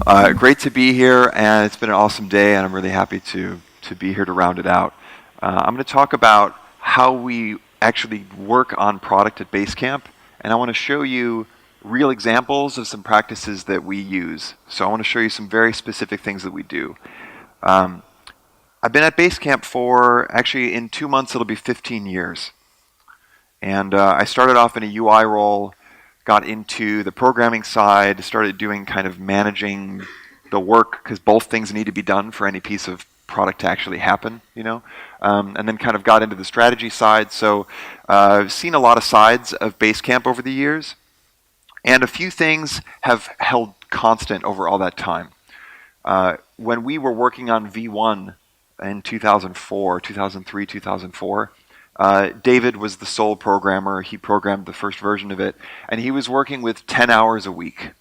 Great to be here, and it's been an awesome day, and I'm really happy to be here to round it out. I'm going to talk about how we actually work on product at Basecamp, and I want to show you real examples of some practices that we use. So I want to show you some very specific things that we do. I've been at Basecamp for, actually in 2 months it'll be 15 years. And I started off in a UI role, got into the programming side, started doing kind of managing the work, because both things need to be done for any piece of product to actually happen, you know, and then kind of got into the strategy side. So I've seen a lot of sides of Basecamp over the years, and a few things have held constant over all that time. When we were working on V1 in 2004, 2003, 2004, David was the sole programmer. He programmed the first version of it, and he was working with 10 hours a week.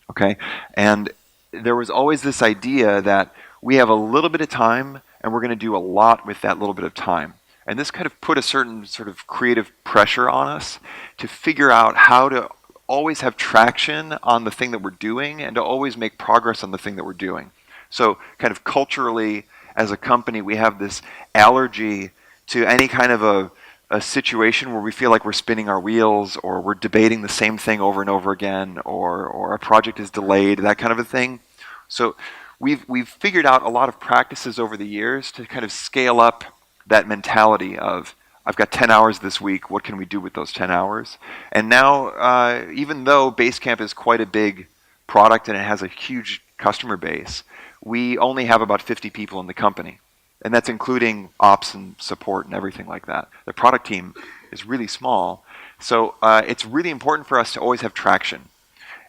Okay, and there was always this idea that we have a little bit of time, and we're going to do a lot with that little bit of time. And this kind of put a certain sort of creative pressure on us to figure out how to always have traction on the thing that we're doing and to always make progress on the thing that we're doing. So kind of culturally, as a company, we have this allergy to any kind of a situation where we feel like we're spinning our wheels, or we're debating the same thing over and over again, or a project is delayed, that kind of a thing. So we've figured out a lot of practices over the years to kind of scale up that mentality of, I've got 10 hours this week, what can we do with those 10 hours? And now, even though Basecamp is quite a big product and it has a huge customer base, we only have about 50 people in the company. And that's including ops and support and everything like that. The product team is really small. So it's really important for us to always have traction.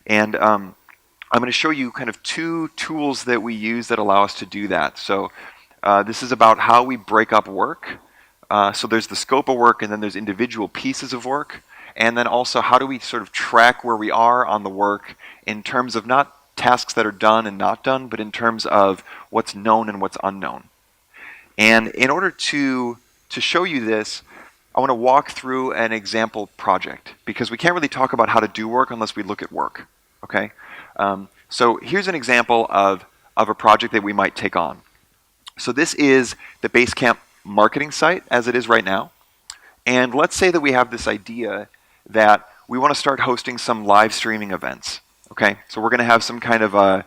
And I'm going to show you kind of 2 tools that we use that allow us to do that. So this is about how we break up work. So there's the scope of work, and then there's individual pieces of work. And then also, how do we sort of track where we are on the work in terms of not tasks that are done and not done, but in terms of what's known and what's unknown. And in order to show you this, I want to walk through an example project, because we can't really talk about how to do work unless we look at work. Okay? So here's an example of a project that we might take on. So this is the Basecamp marketing site as it is right now. And let's say that we have this idea that we want to start hosting some live streaming events. Okay? So we're going to have some kind of a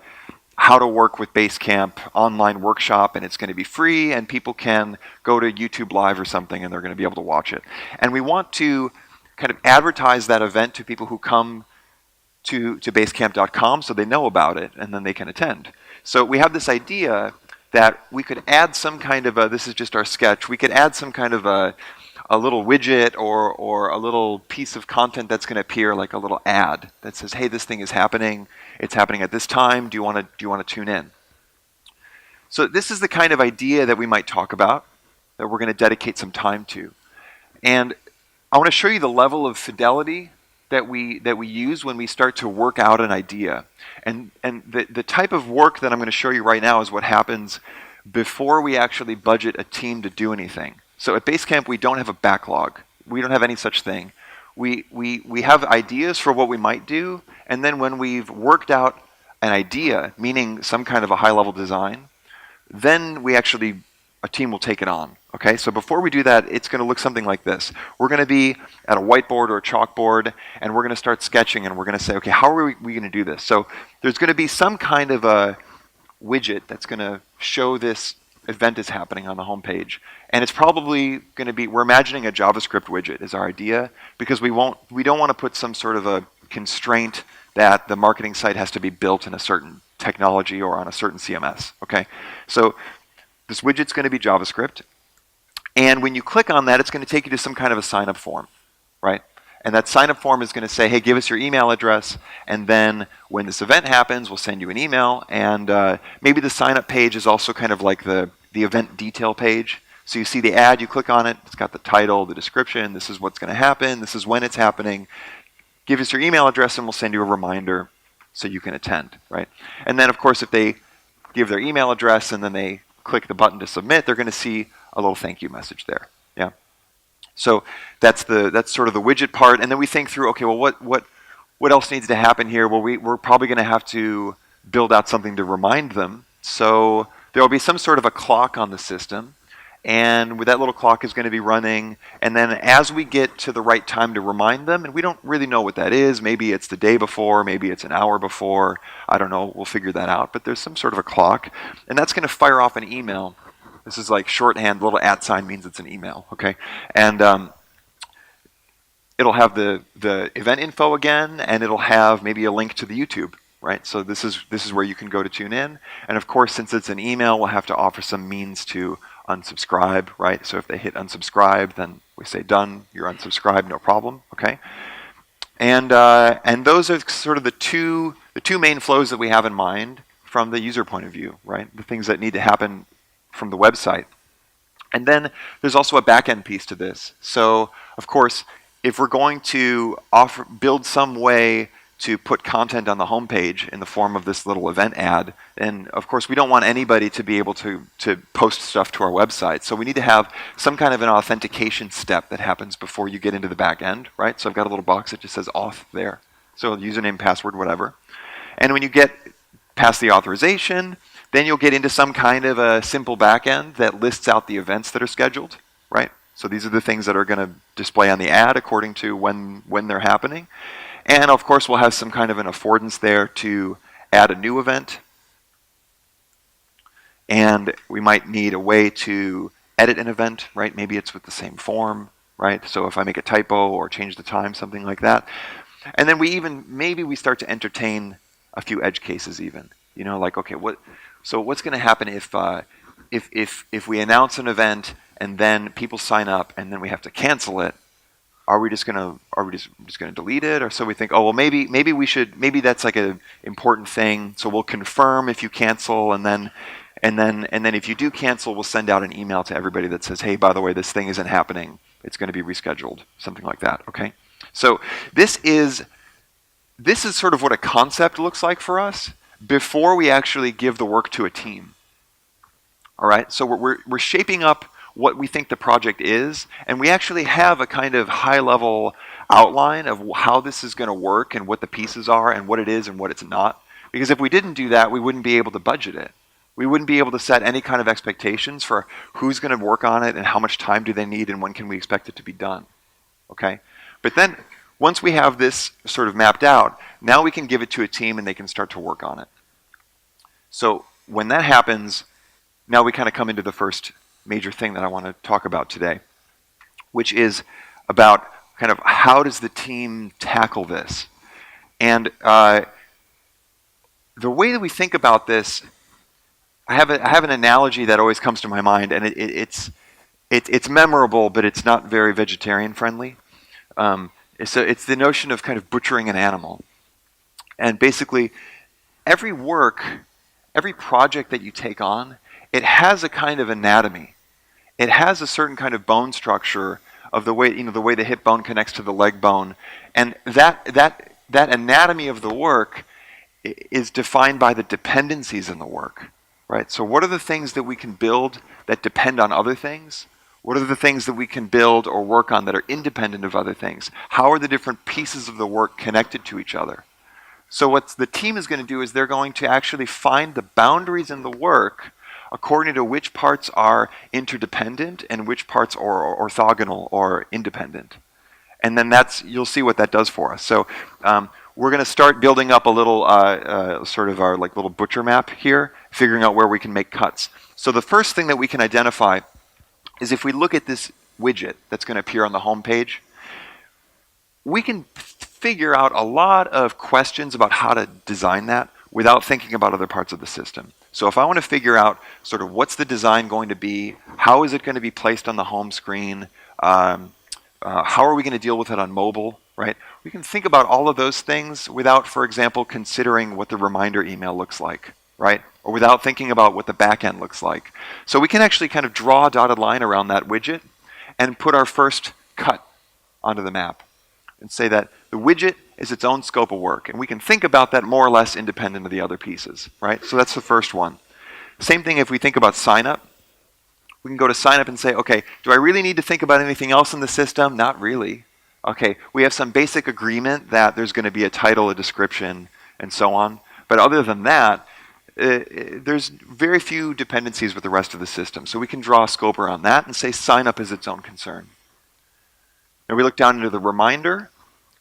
how to work with Basecamp online workshop, and it's going to be free, and people can go to YouTube Live or something, and they're going to be able to watch it. And we want to kind of advertise that event to people who come to basecamp.com so they know about it, and then they can attend. So we have this idea that we could add some kind of this is just our sketch, we could add some kind of a little widget or a little piece of content that's going to appear, like a little ad that says, hey, this thing is happening. It's happening at this time. Do you want to tune in? So this is the kind of idea that we might talk about, that we're going to dedicate some time to. And I want to show you the level of fidelity that we use when we start to work out an idea. And the type of work that I'm going to show you right now is what happens before we actually budget a team to do anything. So at Basecamp, we don't have a backlog. We don't have any such thing. We have ideas for what we might do, and then when we've worked out an idea, meaning some kind of a high-level design, then a team will take it on. Okay, so before we do that, it's going to look something like this. We're going to be at a whiteboard or a chalkboard, and we're going to start sketching, and we're going to say, okay, how are we going to do this? So there's going to be some kind of a widget that's going to show this event is happening on the home page. And it's probably going to be, we're imagining a JavaScript widget is our idea, because we don't want to put some sort of a constraint that the marketing site has to be built in a certain technology or on a certain CMS. Okay, so this widget's going to be JavaScript, and when you click on that, it's going to take you to some kind of a sign-up form, right? And that sign-up form is going to say, hey, give us your email address, and then when this event happens, we'll send you an email, and maybe the sign-up page is also kind of like the event detail page. So you see the ad, you click on it, it's got the title, the description, this is what's going to happen, this is when it's happening. Give us your email address and we'll send you a reminder so you can attend, right? And then, of course, if they give their email address and then they click the button to submit, they're going to see a little thank you message there. Yeah. So that's sort of the widget part, and then we think through, okay, well, what else needs to happen here? Well, we're probably going to have to build out something to remind them. So there will be some sort of a clock on the system, and that little clock is going to be running, and then as we get to the right time to remind them, and we don't really know what that is, maybe it's the day before, maybe it's an hour before, I don't know, we'll figure that out, but there's some sort of a clock, and that's going to fire off an email. This is like shorthand, the little @ sign means it's an email, okay? And it'll have the event info again, and it'll have maybe a link to the YouTube, right? So this is where you can go to tune in. And of course, since it's an email, we'll have to offer some means to unsubscribe, right? So if they hit unsubscribe, then we say done, you're unsubscribed, no problem, okay? And those are sort of the two main flows that we have in mind from the user point of view, right? The things that need to happen from the website. And then there's also a back-end piece to this. So of course, if we're going to build some way to put content on the homepage in the form of this little event ad, then of course we don't want anybody to be able to post stuff to our website. So we need to have some kind of an authentication step that happens before you get into the back end, right? So I've got a little box that just says auth there. So username, password, whatever. And when you get past the authorization, then you'll get into some kind of a simple back end that lists out the events that are scheduled, right? So these are the things that are going to display on the ad according to when they're happening. And of course, we'll have some kind of an affordance there to add a new event. And we might need a way to edit an event, right? Maybe it's with the same form, right? So if I make a typo or change the time, something like that. And then maybe we start to entertain a few edge cases even. You know, like, okay, what's going to happen if we announce an event and then people sign up and then we have to cancel it? Are we just gonna delete it? Or so we think, oh well, maybe that's like an important thing. So we'll confirm if you cancel, and then if you do cancel, we'll send out an email to everybody that says, hey, by the way, this thing isn't happening. It's going to be rescheduled, something like that. Okay. So this is sort of what a concept looks like for us before we actually give the work to a team. All right. So we're shaping up what we think the project is, and we actually have a kind of high-level outline of how this is going to work and what the pieces are and what it is and what it's not. Because if we didn't do that, we wouldn't be able to budget it. We wouldn't be able to set any kind of expectations for who's going to work on it and how much time do they need and when can we expect it to be done. Okay? But then once we have this sort of mapped out, now we can give it to a team and they can start to work on it. So when that happens, now we kind of come into the first major thing that I want to talk about today, which is about kind of how does the team tackle this. And the way that we think about this, I have an analogy that always comes to my mind, and it's memorable, but it's not very vegetarian friendly. So it's the notion of kind of butchering an animal. And basically, every project that you take on, it has a kind of anatomy. It has a certain kind of bone structure of the way the hip bone connects to the leg bone, and that anatomy of the work is defined by the dependencies in the work, right? So what are the things that we can build that depend on other things? What are the things that we can build or work on that are independent of other things? How are the different pieces of the work connected to each other? So what the team is going to do is they're going to actually find the boundaries in the work according to which parts are interdependent and which parts are orthogonal or independent. And then you'll see what that does for us. So we're going to start building up a little sort of our like little butcher map here, figuring out where we can make cuts. So the first thing that we can identify is if we look at this widget that's going to appear on the home page, we can figure out a lot of questions about how to design that without thinking about other parts of the system. So if I want to figure out sort of what's the design going to be, how is it going to be placed on the home screen, how are we going to deal with it on mobile, right? We can think about all of those things without, for example, considering what the reminder email looks like, right? Or without thinking about what the back end looks like. So we can actually kind of draw a dotted line around that widget and put our first cut onto the map and say that the widget is its own scope of work. And we can think about that more or less independent of the other pieces, right? So that's the first one. Same thing if we think about signup. We can go to signup and say, okay, do I really need to think about anything else in the system? Not really. Okay, we have some basic agreement that there's going to be a title, a description, and so on. But other than that, there's very few dependencies with the rest of the system. So we can draw a scope around that and say sign up is its own concern. Now we look down into the reminder,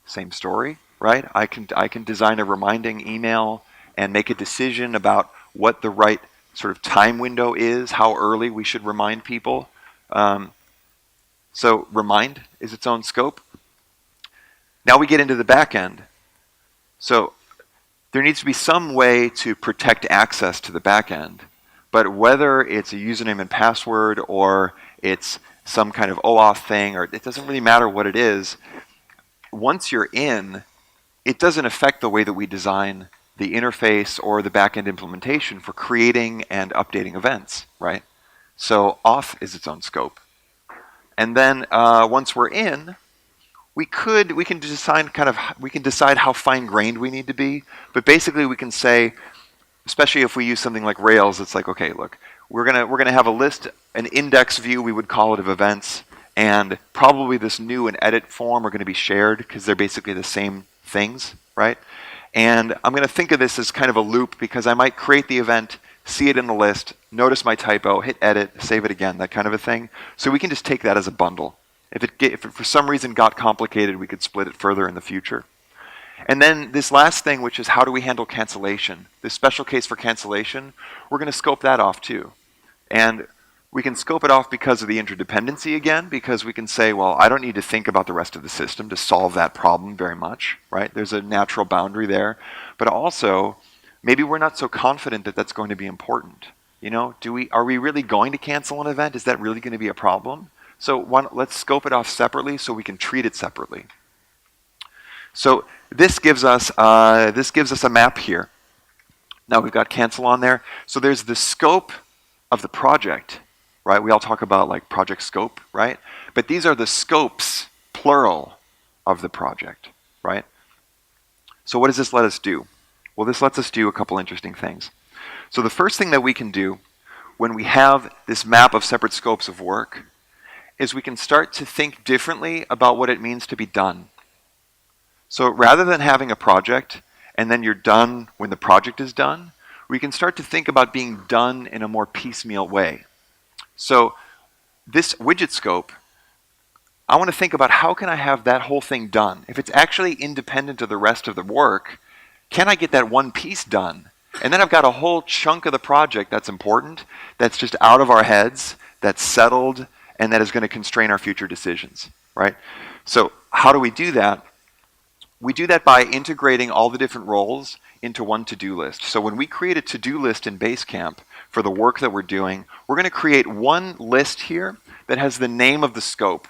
same story, right? I can design a reminding email and make a decision about what the right sort of time window is, how early we should remind people. So remind is its own scope. Now we get into the back end. So there needs to be some way to protect access to the back end. But whether it's a username and password or it's some kind of OAuth thing, or it doesn't really matter what it is, once you're in, it doesn't affect the way that we design the interface or the back-end implementation for creating and updating events, right? So auth is its own scope. And then once we're in, we can decide how fine-grained we need to be, but basically we can say, especially if we use something like Rails, it's like, okay, look, we're gonna have a list, an index view, we would call it, of events, and probably this new and edit form are going to be shared because they're basically the same things, right? And I'm going to think of this as kind of a loop because I might create the event, see it in the list, notice my typo, hit edit, save it again, that kind of a thing. So we can just take that as a bundle. If it for some reason got complicated, we could split it further in the future. And then this last thing, which is how do we handle cancellation? This special case for cancellation, we're going to scope that off too. And we can scope it off because of the interdependency again, because we can say, well, I don't need to think about the rest of the system to solve that problem very much, right? There's a natural boundary there. But also, maybe we're not so confident that that's going to be important. You know, are we really going to cancel an event? Is that really going to be a problem? So let's scope it off separately so we can treat it separately. So this gives us a map here. Now we've got cancel on there. So there's the scope of the project, right? We all talk about like project scope, right? But these are the scopes, plural, of the project, right? So what does this let us do? Well, this lets us do a couple interesting things. So the first thing that we can do when we have this map of separate scopes of work is we can start to think differently about what it means to be done. So rather than having a project and then you're done when the project is done, we can start to think about being done in a more piecemeal way. So this widget scope, I want to think about how can I have that whole thing done? If it's actually independent of the rest of the work, can I get that one piece done? And then I've got a whole chunk of the project that's important, that's just out of our heads, that's settled, and that is going to constrain our future decisions, right? So how do we do that? We do that by integrating all the different roles into one to-do list. So when we create a to-do list in Basecamp for the work that we're doing, we're going to create one list here that has the name of the scope.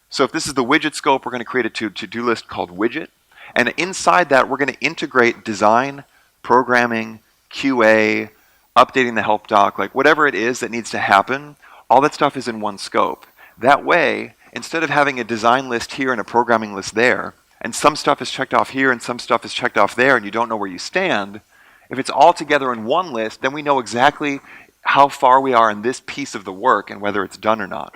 So if this is the widget scope, we're going to create a to-do list called widget. And inside that, we're going to integrate design, programming, QA, updating the help doc, like whatever it is that needs to happen, all that stuff is in one scope. That way, instead of having a design list here and a programming list there, and some stuff is checked off here and some stuff is checked off there and you don't know where you stand, if it's all together in one list, then we know exactly how far we are in this piece of the work and whether it's done or not.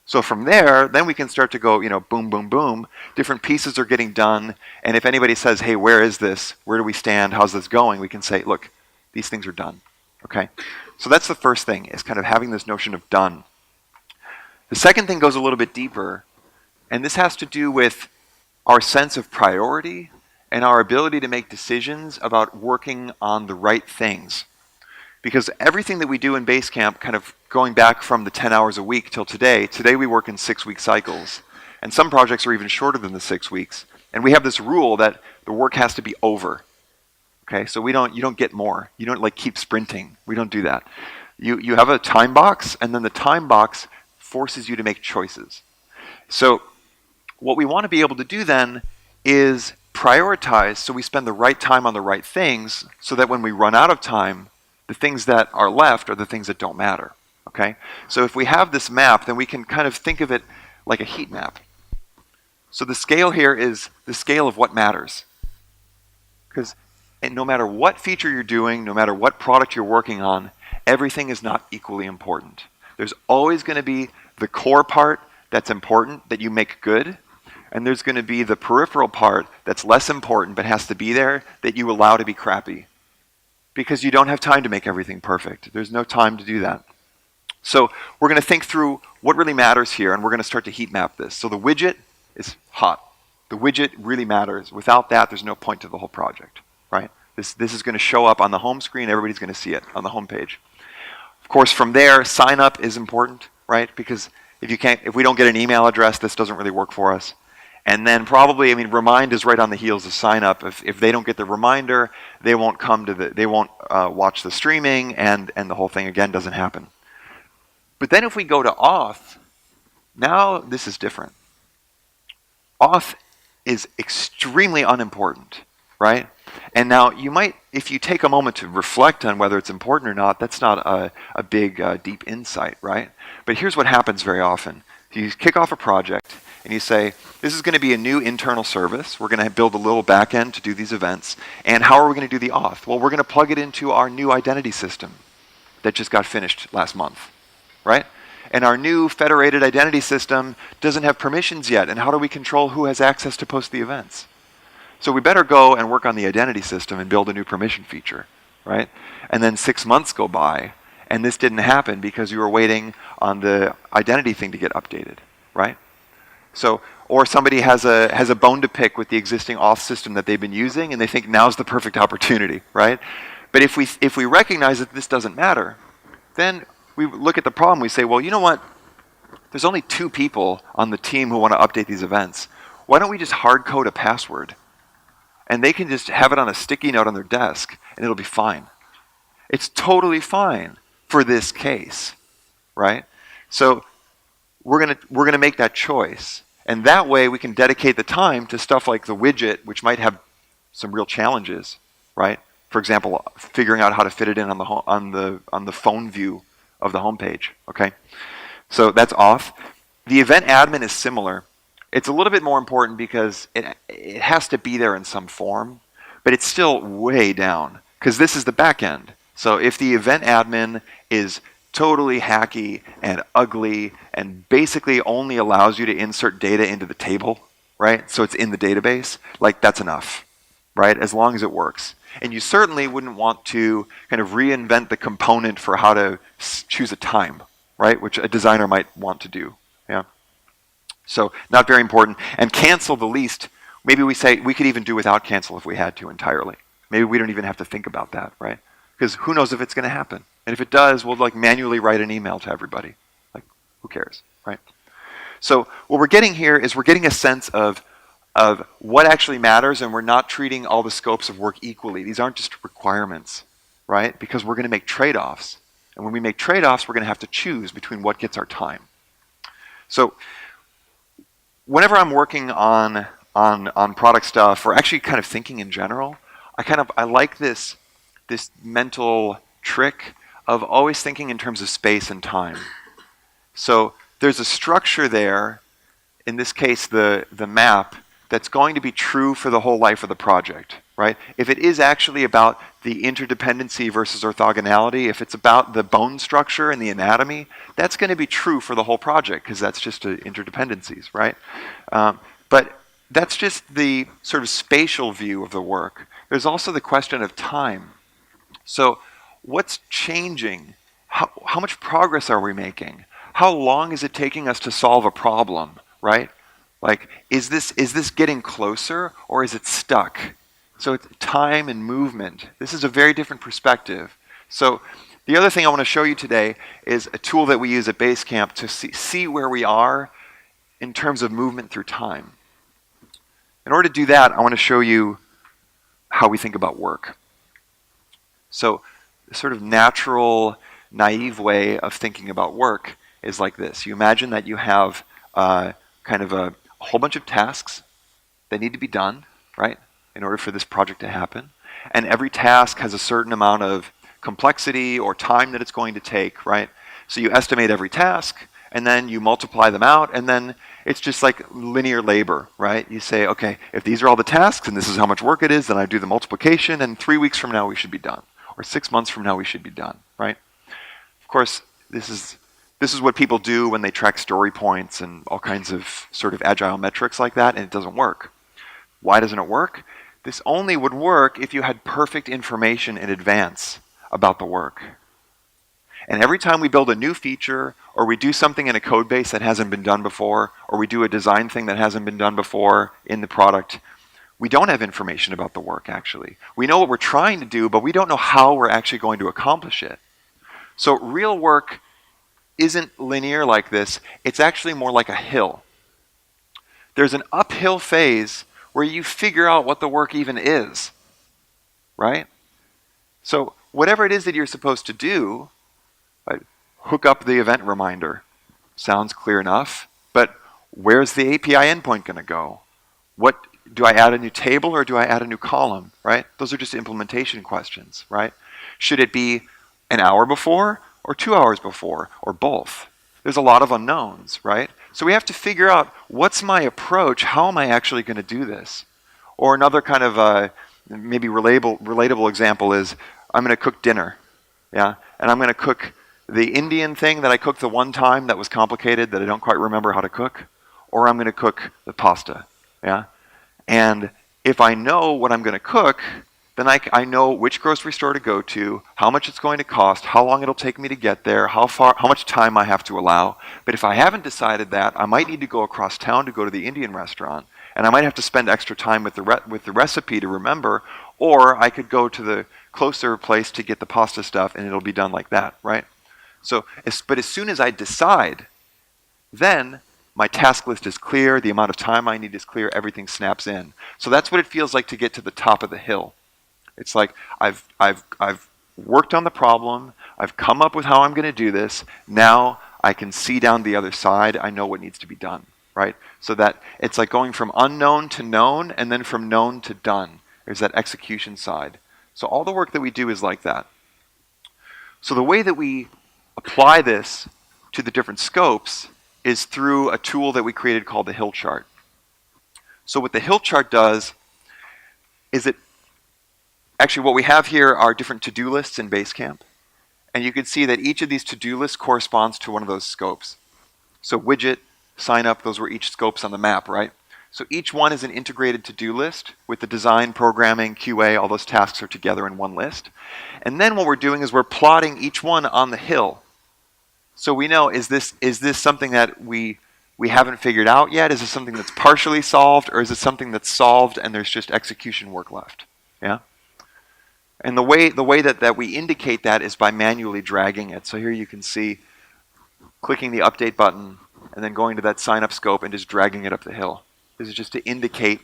So from there, then we can start to go, boom, boom, boom. Different pieces are getting done. And if anybody says, hey, where is this? Where do we stand? How's this going? We can say, look, these things are done. Okay? So that's the first thing, is kind of having this notion of done. The second thing goes a little bit deeper. And this has to do with our sense of priority and our ability to make decisions about working on the right things. Because everything that we do in Basecamp, kind of going back from the 10 hours a week till today we work in 6-week cycles. And some projects are even shorter than the 6 weeks. And we have this rule that the work has to be over. Okay, so you don't get more. You don't like keep sprinting. We don't do that. You have a time box, and then the time box forces you to make choices. So what we want to be able to do then is prioritize so we spend the right time on the right things so that when we run out of time, the things that are left are the things that don't matter. Okay? So if we have this map, then we can kind of think of it like a heat map. So the scale here is the scale of what matters. Because no matter what feature you're doing, no matter what product you're working on, everything is not equally important. There's always going to be the core part that's important that you make good, and there's going to be the peripheral part that's less important but has to be there that you allow to be crappy. because you don't have time to make everything perfect. There's no time to do that. So we're going to think through what really matters here, and we're going to start to heat map this. So the widget is hot. The widget really matters. Without that, there's no point to the whole project, right? This is going to show up on the home screen. Everybody's going to see it on the home page. Of course, from there, sign up is important, right? Because if we don't get an email address, this doesn't really work for us. And then probably, remind is right on the heels of sign up. If they don't get the reminder, they won't watch the streaming, and the whole thing again doesn't happen. But then if we go to auth, now this is different. Auth is extremely unimportant, right? And now you might, if you take a moment to reflect on whether it's important or not, that's not a big, deep insight, right? But here's what happens very often. You kick off a project and you say, this is going to be a new internal service. We're going to build a little backend to do these events. And how are we going to do the auth? Well, we're going to plug it into our new identity system that just got finished last month, right? And our new federated identity system doesn't have permissions yet. And how do we control who has access to post the events? So we better go and work on the identity system and build a new permission feature, right? And then 6 months go by, and this didn't happen because you were waiting on the identity thing to get updated, right? So, or somebody has a bone to pick with the existing auth system that they've been using, and they think now's the perfect opportunity, right? But if we recognize that this doesn't matter, then we look at the problem. We say, well, you know what? There's only 2 people on the team who want to update these events. Why don't we just hard code a password? And they can just have it on a sticky note on their desk, and it'll be fine. It's totally fine for this case, right? So we're gonna make that choice, and that way we can dedicate the time to stuff like the widget, which might have some real challenges, right? For example, figuring out how to fit it in on the phone view of the homepage. Okay, so that's auth. The event admin is similar. It's a little bit more important because it has to be there in some form, but it's still way down because this is the back end. So if the event admin is totally hacky and ugly and basically only allows you to insert data into the table, right? So it's in the database, like that's enough, right? As long as it works. And you certainly wouldn't want to kind of reinvent the component for how to choose a time, right? Which a designer might want to do, yeah? So not very important. And cancel the least, maybe we say we could even do without cancel if we had to entirely. Maybe we don't even have to think about that, right? Because who knows if it's going to happen. And if it does, we'll like manually write an email to everybody. Like, who cares, right? So what we're getting here is we're getting a sense of what actually matters, and we're not treating all the scopes of work equally. These aren't just requirements, right? Because we're going to make trade-offs. And when we make trade-offs, we're going to have to choose between what gets our time. So whenever I'm working on product stuff, or actually kind of thinking in general, I like this mental trick of always thinking in terms of space and time. So there's a structure there, in this case the map, that's going to be true for the whole life of the project, right? If it is actually about the interdependency versus orthogonality, if it's about the bone structure and the anatomy, that's going to be true for the whole project because that's just interdependencies, right? But that's just the sort of spatial view of the work. There's also the question of time. So what's changing? How much progress are we making? How long is it taking us to solve a problem, right? Like, is this getting closer or is it stuck? So it's time and movement. This is a very different perspective. So the other thing I want to show you today is a tool that we use at Basecamp to see where we are in terms of movement through time. In order to do that, I want to show you how we think about work. So the sort of natural, naive way of thinking about work is like this. You imagine that you have kind of a whole bunch of tasks that need to be done, right, in order for this project to happen. And every task has a certain amount of complexity or time that it's going to take, right? So you estimate every task, and then you multiply them out, and then it's just like linear labor, right? You say, okay, if these are all the tasks, and this is how much work it is, then I do the multiplication, and 3 weeks from now we should be done. Or 6 months from now we should be done, right? Of course, this is what people do when they track story points and all kinds of sort of agile metrics like that, and it doesn't work. Why doesn't it work? This only would work if you had perfect information in advance about the work. And every time we build a new feature, or we do something in a code base that hasn't been done before, or we do a design thing that hasn't been done before in the product, we don't have information about the work, actually. We know what we're trying to do, but we don't know how we're actually going to accomplish it. So real work isn't linear like this. It's actually more like a hill. There's an uphill phase where you figure out what the work even is, right? So whatever it is that you're supposed to do, right, hook up the event reminder. Sounds clear enough, but where's the API endpoint going to go? What do I add a new table or do I add a new column, right? Those are just implementation questions, right? Should it be an hour before or 2 hours before or both? There's a lot of unknowns, right? So we have to figure out, what's my approach? How am I actually going to do this? Or another kind of maybe relatable example is, I'm going to cook dinner, yeah? And I'm going to cook the Indian thing that I cooked the one time that was complicated, that I don't quite remember how to cook, or I'm going to cook the pasta, yeah? And if I know what I'm going to cook, then I know which grocery store to go to, how much it's going to cost, how long it'll take me to get there, how much time I have to allow. But if I haven't decided that, I might need to go across town to go to the Indian restaurant, and I might have to spend extra time with the recipe to remember, or I could go to the closer place to get the pasta stuff, and it'll be done like that, right? So, but as soon as I decide, then my task list is clear, the amount of time I need is clear, everything snaps in. So that's what it feels like to get to the top of the hill. It's like I've worked on the problem, I've come up with how I'm going to do this, now I can see down the other side, I know what needs to be done, right? So that it's like going from unknown to known, and then from known to done. There's that execution side. So all the work that we do is like that. So the way that we apply this to the different scopes is through a tool that we created called the hill chart. So what the hill chart does is actually what we have here are different to-do lists in Basecamp. And you can see that each of these to-do lists corresponds to one of those scopes. So widget, sign up, those were each scopes on the map, right? So each one is an integrated to-do list with the design, programming, QA, all those tasks are together in one list. And then what we're doing is we're plotting each one on the hill. So we know, is this something that we haven't figured out yet? Is this something that's partially solved, or is it something that's solved and there's just execution work left? Yeah? And the way that we indicate that is by manually dragging it. So here you can see clicking the update button and then going to that sign up scope and just dragging it up the hill. This is just to indicate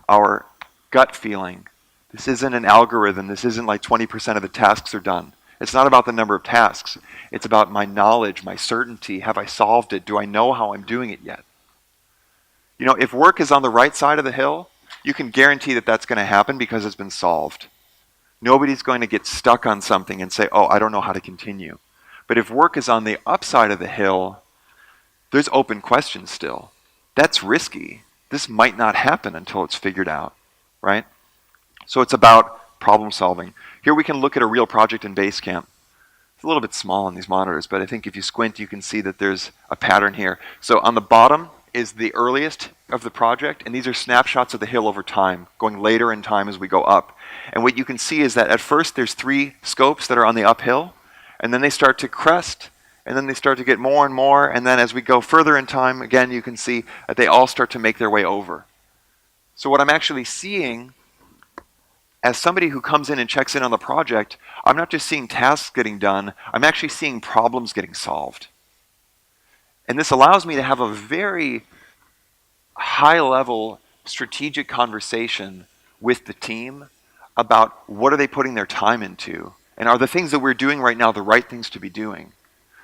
our gut feeling. This isn't an algorithm. This isn't like 20% of the tasks are done. It's not about the number of tasks. It's about my knowledge, my certainty. Have I solved it? Do I know how I'm doing it yet? You know, if work is on the right side of the hill, you can guarantee that that's going to happen because it's been solved. Nobody's going to get stuck on something and say, oh, I don't know how to continue. But if work is on the upside of the hill, there's open questions still. That's risky. This might not happen until it's figured out, right? So it's about problem solving. Here we can look at a real project in Basecamp. It's a little bit small on these monitors, but I think if you squint, you can see that there's a pattern here. So on the bottom is the earliest of the project, and these are snapshots of the hill over time, going later in time as we go up. And what you can see is that at first there's 3 scopes that are on the uphill, and then they start to crest, and then they start to get more and more, and then as we go further in time, again, you can see that they all start to make their way over. So what I'm actually seeing, as somebody who comes in and checks in on the project, I'm not just seeing tasks getting done, I'm actually seeing problems getting solved. And this allows me to have a very high-level strategic conversation with the team about what are they putting their time into, and are the things that we're doing right now the right things to be doing.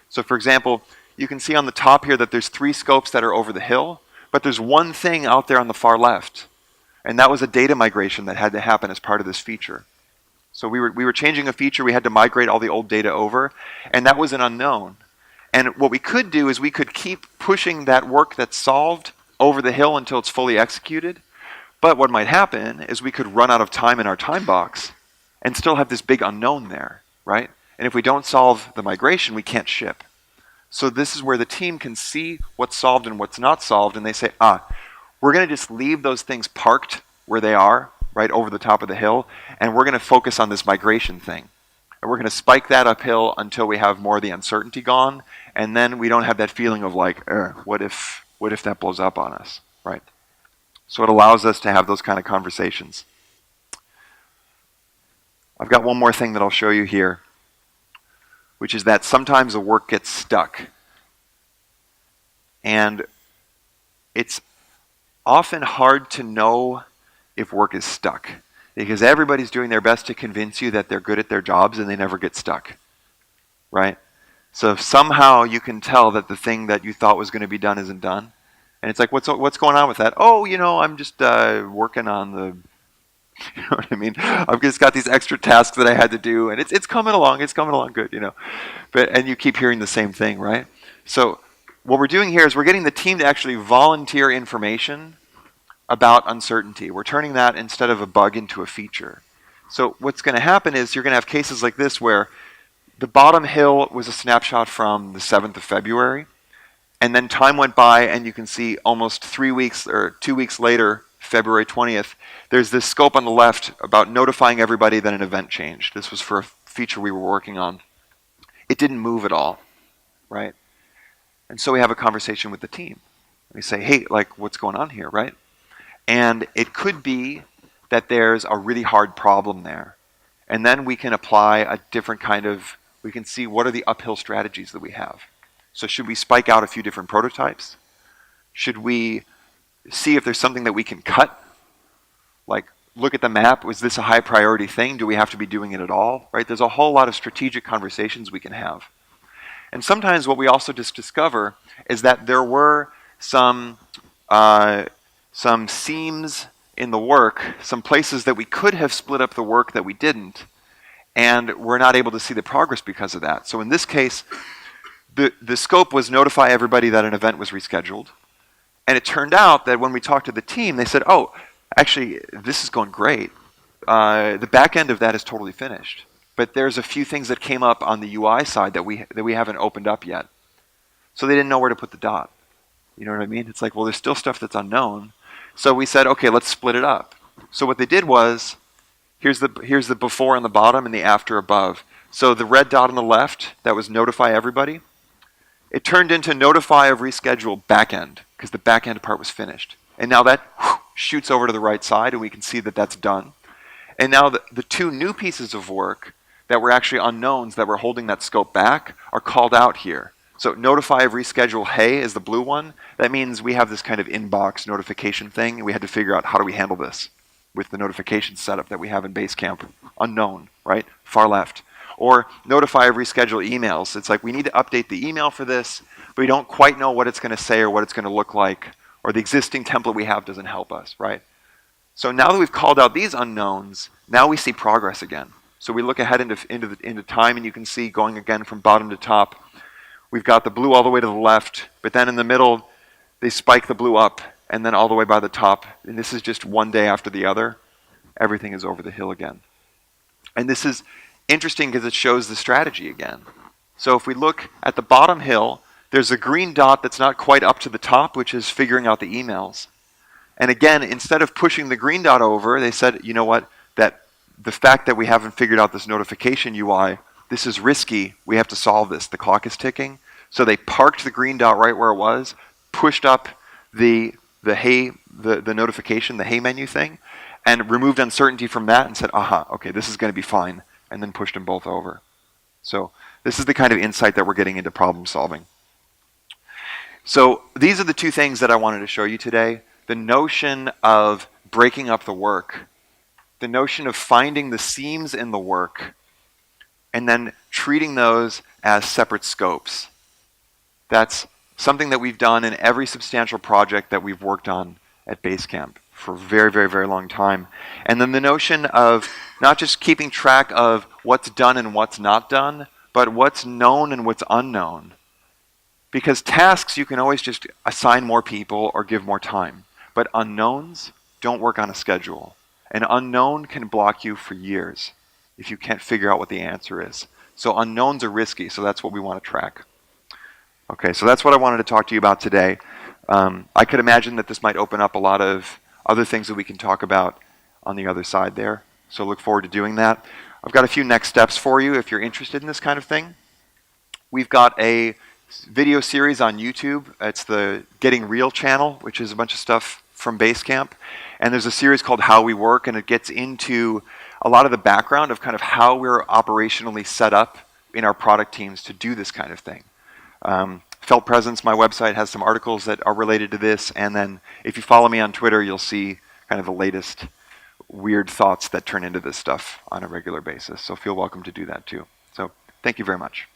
So for example, you can see on the top here that there's 3 scopes that are over the hill, but there's one thing out there on the far left. And that was a data migration that had to happen as part of this feature. So we were changing a feature, we had to migrate all the old data over, and that was an unknown. And what we could do is we could keep pushing that work that's solved over the hill until it's fully executed. But what might happen is we could run out of time in our time box and still have this big unknown there, right? And if we don't solve the migration, we can't ship. So this is where the team can see what's solved and what's not solved, and they say, we're going to just leave those things parked where they are right over the top of the hill, and we're going to focus on this migration thing. And we're going to spike that uphill until we have more of the uncertainty gone, and then we don't have that feeling of like, what if that blows up on us, right? So it allows us to have those kind of conversations. I've got one more thing that I'll show you here, which is that sometimes the work gets stuck. And it's often hard to know if work is stuck, because everybody's doing their best to convince you that they're good at their jobs and they never get stuck, right? So if somehow you can tell that the thing that you thought was going to be done isn't done, and it's like, what's going on with that? Oh, I'm just working on the, you know what I mean? I've just got these extra tasks that I had to do, and it's coming along good, and you keep hearing the same thing, right? So what we're doing here is we're getting the team to actually volunteer information about uncertainty. We're turning that, instead of a bug, into a feature. So what's going to happen is you're going to have cases like this where the bottom hill was a snapshot from the 7th of February, and then time went by and you can see almost 3 weeks or 2 weeks later, February 20th, there's this scope on the left about notifying everybody that an event changed. This was for a feature we were working on. It didn't move at all, right? And so we have a conversation with the team. We say, hey, like, what's going on here, right? And it could be that there's a really hard problem there. And then we can apply a different kind of, we can see what are the uphill strategies that we have. So should we spike out a few different prototypes? Should we see if there's something that we can cut? Like, look at the map. Was this a high priority thing? Do we have to be doing it at all? Right? There's a whole lot of strategic conversations we can have. And sometimes what we also just discover is that there were some seams in the work, some places that we could have split up the work that we didn't, and we're not able to see the progress because of that. So in this case, the scope was notify everybody that an event was rescheduled. And it turned out that when we talked to the team, they said, oh, actually, this is going great. The back end of that is totally finished. But there's a few things that came up on the UI side that we haven't opened up yet. So they didn't know where to put the dot. You know what I mean? It's like, well, there's still stuff that's unknown. So we said, okay, let's split it up. So what they did was, here's the before on the bottom and the after above. So the red dot on the left, that was notify everybody. It turned into notify of reschedule backend, because the backend part was finished. And now that shoots over to the right side, and we can see that that's done. And now the two new pieces of work that were actually unknowns that were holding that scope back are called out here. So notify of reschedule, hey, is the blue one. That means we have this kind of inbox notification thing, and we had to figure out how do we handle this with the notification setup that we have in Basecamp. Unknown, right? Far left. Or notify of reschedule emails. It's like we need to update the email for this, but we don't quite know what it's going to say or what it's going to look like, or the existing template we have doesn't help us, right? So now that we've called out these unknowns, now we see progress again. So we look ahead into time, and you can see going again from bottom to top. We've got the blue all the way to the left, but then in the middle, they spike the blue up, and then all the way by the top. And this is just one day after the other. Everything is over the hill again. And this is interesting because it shows the strategy again. So if we look at the bottom hill, there's a green dot that's not quite up to the top, which is figuring out the emails. And again, instead of pushing the green dot over, they said, you know what, that the fact that we haven't figured out this notification UI, this is risky, we have to solve this, the clock is ticking. So they parked the green dot right where it was, pushed up the notification, the hey menu thing, and removed uncertainty from that and said, aha, okay, this is going to be fine, and then pushed them both over. So this is the kind of insight that we're getting into problem solving. So these are the two things that I wanted to show you today. The notion of breaking up the work, the notion of finding the seams in the work, and then treating those as separate scopes. That's something that we've done in every substantial project that we've worked on at Basecamp for a very, very, very long time. And then the notion of not just keeping track of what's done and what's not done, but what's known and what's unknown. Because tasks, you can always just assign more people or give more time. But unknowns don't work on a schedule. An unknown can block you for years if you can't figure out what the answer is. So unknowns are risky, so that's what we want to track. Okay, so that's what I wanted to talk to you about today. I could imagine that this might open up a lot of other things that we can talk about. on the other side there. So look forward to doing that. I've got a few next steps for you if you're interested in this kind of thing. We've got a video series on YouTube. It's the Getting Real channel, which is a bunch of stuff from Basecamp. And there's a series called How We Work, and it gets into a lot of the background of kind of how we're operationally set up in our product teams to do this kind of thing. Felt Presence, my website, has some articles that are related to this. And then if you follow me on Twitter, you'll see kind of the latest weird thoughts that turn into this stuff on a regular basis. So feel welcome to do that too. So thank you very much.